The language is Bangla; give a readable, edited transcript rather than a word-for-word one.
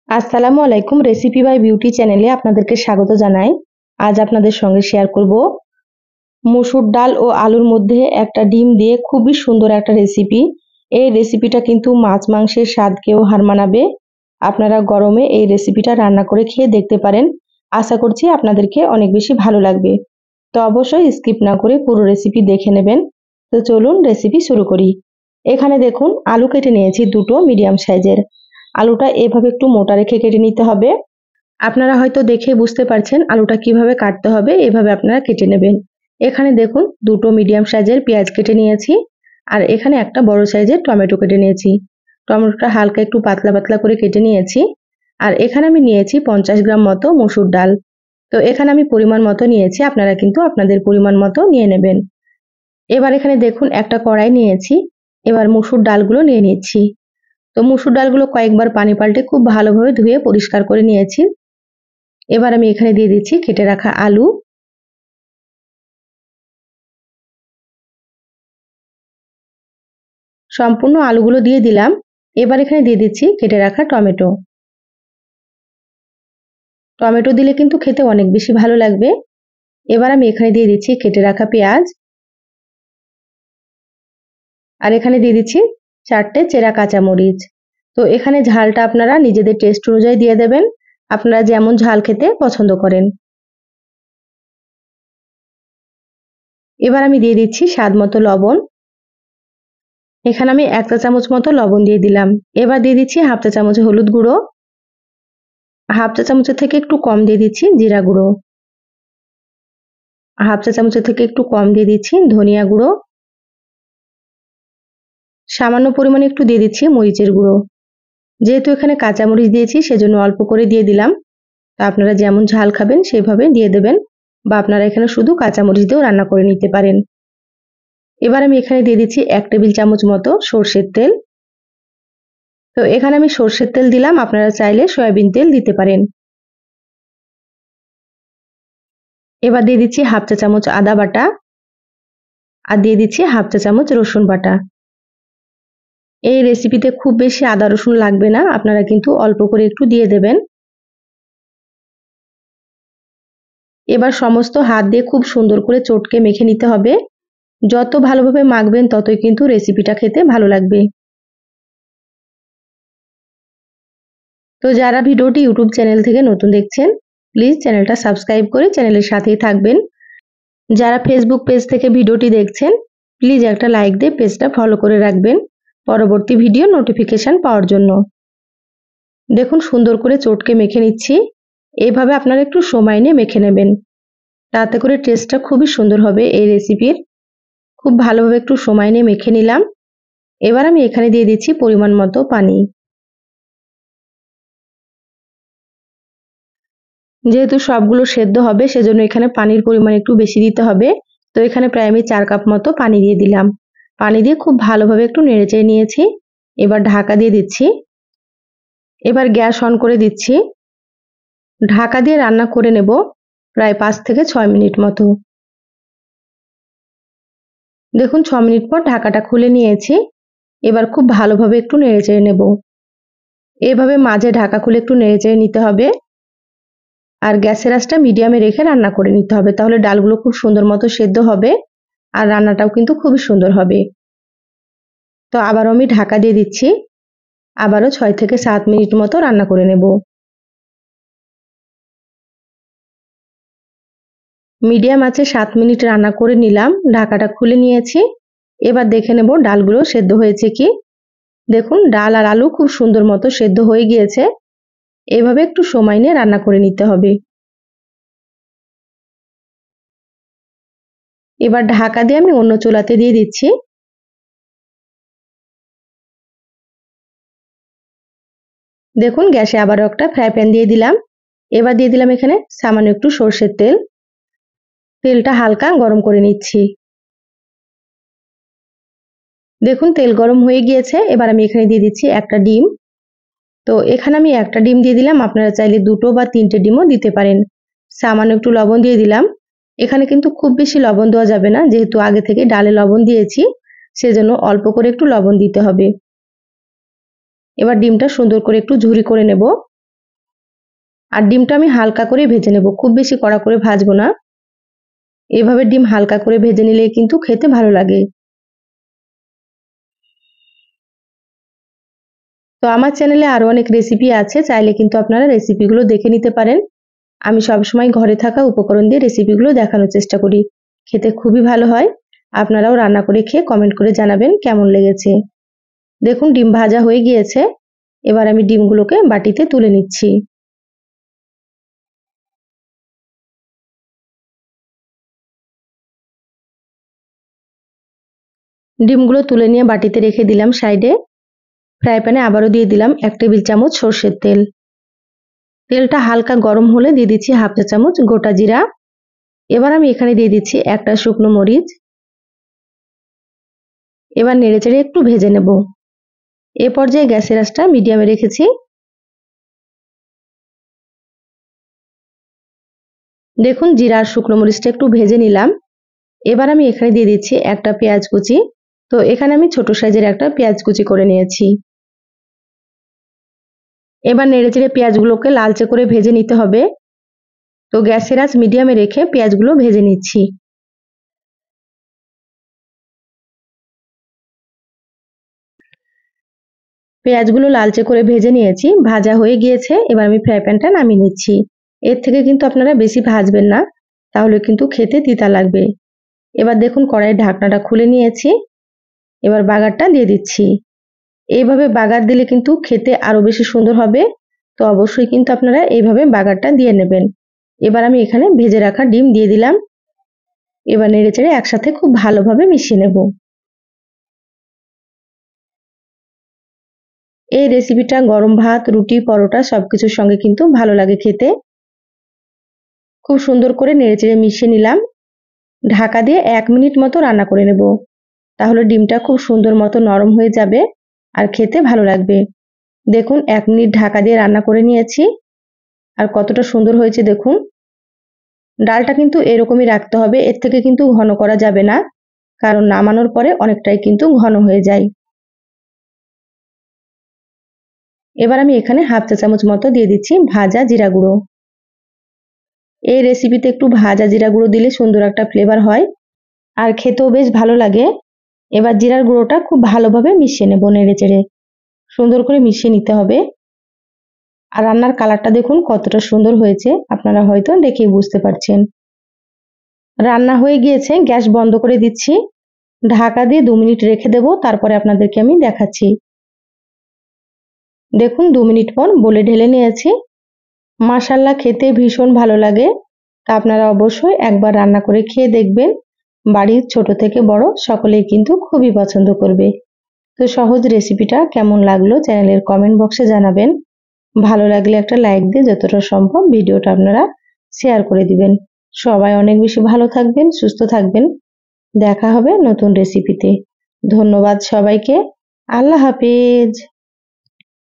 আসসালামু আলাইকুম। রেসিপি বাই বিউটি চ্যানেলে আপনাদেরকে স্বাগত জানাই। আজ আপনাদের সঙ্গে শেয়ার করব মসুর ডাল ও আলুর মধ্যে একটা ডিম দিয়ে খুবই সুন্দর একটা রেসিপি। এই রেসিপিটা কিন্তু মাছ মাংসের স্বাদকেও হার মানাবে। আপনারা গরমে এই রেসিপিটা রান্না করে খেয়ে দেখতে পারেন। আশা করছি আপনাদেরকে অনেক বেশি ভালো লাগবে। তো অবশ্যই স্কিপ না করে পুরো রেসিপি দেখে নেবেন। তো চলুন রেসিপি শুরু করি। এখানে দেখুন আলু কেটে নিয়েছি দুটো মিডিয়াম সাইজের। আলুটা এভাবে একটু মোটা রেখে কেটে নিতে হবে। আপনারা হয়তো দেখে বুঝতে পারছেন আলুটা কিভাবে কাটতে হবে, এভাবে আপনারা কেটে নেবেন। এখানে দেখুন দুটো মিডিয়াম সাইজের পেঁয়াজ কেটে নিয়েছি, আর এখানে একটা বড় সাইজের টমেটো কেটে নিয়েছি। টমেটোটা হালকা একটু পাতলা পাতলা করে কেটে নিয়েছি। আর এখানে আমি নিয়েছি 50 গ্রাম মতো মসুর ডাল। তো এখানে আমি পরিমাণ মতো নিয়েছি, আপনারা কিন্তু আপনাদের পরিমাণ মতো নিয়ে নেবেন। এবার এখানে দেখুন একটা কড়াই নিয়েছি। এবার মসুর ডালগুলো নিয়ে নিচ্ছি। তো মসুর ডালগুলো কয়েকবার পানি পাল্টে খুব ভালোভাবে ধুয়ে পরিষ্কার করে নিয়েছি। এবার আমি এখানে দিয়ে দিচ্ছি কেটে রাখা আলু, সম্পূর্ণ আলুগুলো দিয়ে দিলাম। এবার এখানে দিয়ে দিচ্ছি কেটে রাখা টমেটো। টমেটো দিলে কিন্তু খেতে অনেক বেশি ভালো লাগবে। এবার আমি এখানে দিয়ে দিচ্ছি কেটে রাখা পেঁয়াজ, আর এখানে দিয়ে দিচ্ছি 4টে চেরা কাঁচামরিচ। তো এখানে ঝালটা আপনারা নিজেদের টেস্ট অনুযায়ী দিয়ে দেবেন, আপনারা যেমন ঝাল খেতে পছন্দ করেন। এবার আমি দিয়ে দিচ্ছি স্বাদ মতো লবণ। এখানে আমি 1 চা চামচ মতো লবণ দিয়ে দিলাম। এবার দিয়ে দিচ্ছি হাফ চা চামচ হলুদ গুঁড়ো, হাফ চা চামচের থেকে একটু কম দিয়ে দিচ্ছি জিরা গুঁড়ো, হাফ চা চামচের থেকে একটু কম দিয়ে দিচ্ছি ধনিয়া গুঁড়ো, সামান্য পরিমাণে একটু দিয়ে দিচ্ছি মরিচের গুঁড়ো। যেহেতু এখানে কাঁচামরিচ দিয়েছি সেজন্য অল্প করে দিয়ে দিলাম। তা আপনারা যেমন ঝাল খাবেন সেভাবে দিয়ে দেবেন, বা আপনারা এখানে শুধু কাঁচামরিচ দিয়েও রান্না করে নিতে পারেন। এবার আমি এখানে দিয়ে দিচ্ছি 1 টেবিল চামচ মতো সর্ষের তেল। তো এখানে আমি সর্ষের তেল দিলাম, আপনারা চাইলে সয়াবিন তেল দিতে পারেন। এবার দিয়ে দিচ্ছি হাফ চা চামচ আদা বাটা, আর দিয়ে দিচ্ছি হাফ চা চামচ রসুন বাটা। এই রেসিপিতে খুব বেশি আদা রসুন লাগবে না, আপনারা কিন্তু অল্প করে একটু দিয়ে দেবেন। এবার সমস্ত হাত দিয়ে খুব সুন্দর করে চটকে মেখে নিতে হবে। যত ভালোভাবে মাখবেন ততই কিন্তু রেসিপিটা খেতে ভালো লাগবে। তো যারা ভিডিওটি ইউটিউব চ্যানেল থেকে নতুন দেখছেন, প্লিজ চ্যানেলটা সাবস্ক্রাইব করে চ্যানেলের সাথেই থাকবেন। যারা ফেসবুক পেজ থেকে ভিডিওটি দেখছেন, প্লিজ একটা লাইক দিয়ে পেজটা ফলো করে রাখবেন পরবর্তী ভিডিও নোটিফিকেশন পাওয়ার জন্য। দেখুন সুন্দর করে চটকে মেখে নিচ্ছি। এইভাবে আপনারা একটু সময় নিয়ে মেখে নেবেন, তাতে করে টেস্টটা খুবই সুন্দর হবে এই রেসিপির। খুব ভালোভাবে একটু সময় নিয়ে মেখে নিলাম। এবার আমি এখানে দিয়ে দিচ্ছি পরিমাণ মতো পানি। যেহেতু সবগুলো সেদ্ধ হবে সেজন্য এখানে পানির পরিমাণ একটু বেশি দিতে হবে। তো এখানে প্রায় আমি 4 কাপ মতো পানি দিয়ে দিলাম। পানি দিয়ে খুব ভালোভাবে একটু নেড়েচেড়ে নিয়েছি। এবার ঢাকা দিয়ে দিচ্ছি। এবার গ্যাস অন করে দিচ্ছি। ঢাকা দিয়ে রান্না করে নেব প্রায় 5 থেকে 6 মিনিট মতো। দেখুন 6 মিনিট পর ঢাকাটা খুলে নিয়েছি। এবার খুব ভালোভাবে একটু নেড়েচেড়ে নেব। এভাবে মাঝে ঢাকা খুলে একটু নেড়েচেড়ে নিতে হবে। আর গ্যাসের আঁচটা মিডিয়ামে রেখে রান্না করে নিতে হবে, তাহলে ডালগুলো খুব সুন্দর মতো সেদ্ধ হবে, আর রান্নাটাও কিন্তু খুবই সুন্দর হবে। তো আবারও আমি ঢাকা দিয়ে দিচ্ছি। আবারও 6 থেকে 7 মিনিট মতো রান্না করে নেব। মিডিয়াম আঁচে 7 মিনিট রান্না করে নিলাম, ঢাকাটা খুলে নিয়েছি। এবার দেখে নেব ডালগুলো সেদ্ধ হয়েছে কি। দেখুন ডাল আর আলু খুব সুন্দর মতো সেদ্ধ হয়ে গিয়েছে। এভাবে একটু সময় নিয়ে রান্না করে নিতে হবে। এবার ঢাকা দিয়ে আমি অন্য চুলাতে দিয়ে দিচ্ছি। দেখুন গ্যাসে আবারও একটা ফ্রাই প্যান দিয়ে দিলাম। এবার দিয়ে দিলাম এখানে সামান্য একটু সর্ষের তেল। তেলটা হালকা গরম করে নিচ্ছি। দেখুন তেল গরম হয়ে গিয়েছে। এবার আমি এখানে দিয়ে দিচ্ছি একটা ডিম। তো এখানে আমি একটা ডিম দিয়ে দিলাম, আপনারা চাইলে 2টো বা 3টে ডিমও দিতে পারেন। সামান্য একটু লবণ দিয়ে দিলাম। এখানে কিন্তু খুব বেশি লবণ দেওয়া যাবে না, যেহেতু আগে থেকে ডালে লবণ দিয়েছি, সেজন্য অল্প করে একটু লবণ দিতে হবে। এবার ডিমটা সুন্দর করে একটু ঝুরি করে নেব। আর ডিমটা আমি হালকা করে ভেজে নেব, খুব বেশি কড়া করে ভাজবো না। এভাবে ডিম হালকা করে ভেজে নিলে কিন্তু খেতে ভালো লাগে। তো আমার চ্যানেলে আরো অনেক রেসিপি আছে, চাইলে কিন্তু আপনারা রেসিপিগুলো দেখে নিতে পারেন। আমি সবসময় ঘরে থাকা উপকরণ দিয়ে রেসিপিগুলো দেখানোর চেষ্টা করি। খেতে খুবই ভালো হয়। আপনারাও রান্না করে খেয়ে কমেন্ট করে জানাবেন কেমন লেগেছে। দেখুন ডিম ভাজা হয়ে গিয়েছে। এবার আমি ডিমগুলোকে বাটিতে তুলে নিচ্ছি। ডিমগুলো তুলে নিয়ে বাটিতে রেখে দিলাম সাইডে। ফ্রাই প্যানে আবারও দিয়ে দিলাম 1 টেবিল চামচ সর্ষের তেল। তেলটা হালকা গরম হলে দিয়ে দিচ্ছি হাফ চা চামচ গোটা জিরা। এবার আমি এখানে দিয়ে দিচ্ছি একটা শুকনো মরিচ। এবার নেড়েচেড়ে একটু ভেজে নেব। এ পর্যায়ে গ্যাসের আঁচটা মিডিয়ামে রেখেছি। দেখুন জিরা আর শুকনো মরিচটা একটু ভেজে নিলাম। এবার আমি এখানে দিয়ে দিচ্ছি একটা পেঁয়াজ কুচি। তো এখানে আমি ছোট সাইজের একটা পেঁয়াজ কুচি করে নিয়েছি। এবার নেড়েচেড়ে পেঁয়াজগুলোকে লালচে করে ভেজে নিতে হবে। তো গ্যাসের আঁচ মিডিয়ামে রেখে পেঁয়াজগুলো ভেজে নিচ্ছি। পেঁয়াজগুলো লালচে করে ভেজে নিয়েছি, ভাজা হয়ে গিয়েছে। এবার আমি ফ্রাই প্যানটা নামিয়ে নিচ্ছি। এর থেকে কিন্তু আপনারা বেশি ভাজবেন না, তাহলে কিন্তু খেতে তিতা লাগবে। এবার দেখুন কড়াইয়ের ঢাকনাটা খুলে নিয়েছি। এবার বাগারটা দিয়ে দিচ্ছি। এইভাবে বাগার দিলে কিন্তু খেতে আরো বেশি সুন্দর হবে। তো অবশ্যই কিন্তু আপনারা এইভাবে বাগারটা দিয়ে নেবেন। এবার আমি এখানে ভেজে রাখা ডিম দিয়ে দিলাম। এবার নেড়েচেড়ে একসাথে খুব ভালোভাবে মিশিয়ে নেব। এই রেসিপিটা গরম ভাত, রুটি, পরোটা সবকিছুর সঙ্গে কিন্তু ভালো লাগে খেতে। খুব সুন্দর করে নেড়েচেড়ে মিশিয়ে নিলাম। ঢাকা দিয়ে 1 মিনিট মতো রান্না করে নেব। তাহলে ডিমটা খুব সুন্দর মতো নরম হয়ে যাবে আর খেতে ভালো লাগবে। দেখুন 1 মিনিট ঢাকা দিয়ে রান্না করে নিয়েছি আর কতটা সুন্দর হয়েছে দেখুন। ডালটা কিন্তু এরকমই রাখতে হবে, এর থেকে কিন্তু ঘন করা যাবে না, কারণ নামানোর পরে অনেকটাই কিন্তু ঘন হয়ে যায়। এবার আমি এখানে হাফ চা চামচ মতো দিয়ে দিচ্ছি ভাজা জিরা গুঁড়ো। এই রেসিপিতে একটু ভাজা জিরা গুঁড়ো দিলে সুন্দর একটা ফ্লেভার হয় আর খেতেও বেশ ভালো লাগে। এবার জিরার গুঁড়োটা খুব ভালোভাবে মিশিয়ে নেব, নেড়েচেড়ে সুন্দর করে মিশিয়ে নিতে হবে। আর রান্নার কালারটা দেখুন কতটা সুন্দর হয়েছে, আপনারা হয়তো দেখেই বুঝতে পারছেন। রান্না হয়ে গিয়েছে, গ্যাস বন্ধ করে দিচ্ছি। ঢাকা দিয়ে 2 মিনিট রেখে দেব, তারপরে আপনাদেরকে আমি দেখাচ্ছি। দেখুন 2 মিনিট পর বলে ঢেলে নিয়েছি। মাশাআল্লাহ খেতে ভীষণ ভালো লাগে। তা আপনারা অবশ্যই একবার রান্না করে খেয়ে দেখবেন। বাড়ির ছোট থেকে বড় সকলেই কিন্তু খুবই পছন্দ করবে। তো সহজ রেসিপিটা কেমন লাগলো চ্যানেলের কমেন্ট বক্সে জানাবেন। ভালো লাগলে একটা লাইক দিয়ে যতটা সম্ভব ভিডিওটা আপনারা শেয়ার করে দিবেন। সবাই অনেক বেশি ভালো থাকবেন, সুস্থ থাকবেন। দেখা হবে নতুন রেসিপিতে। ধন্যবাদ সবাইকে। আল্লাহ হাফেজ।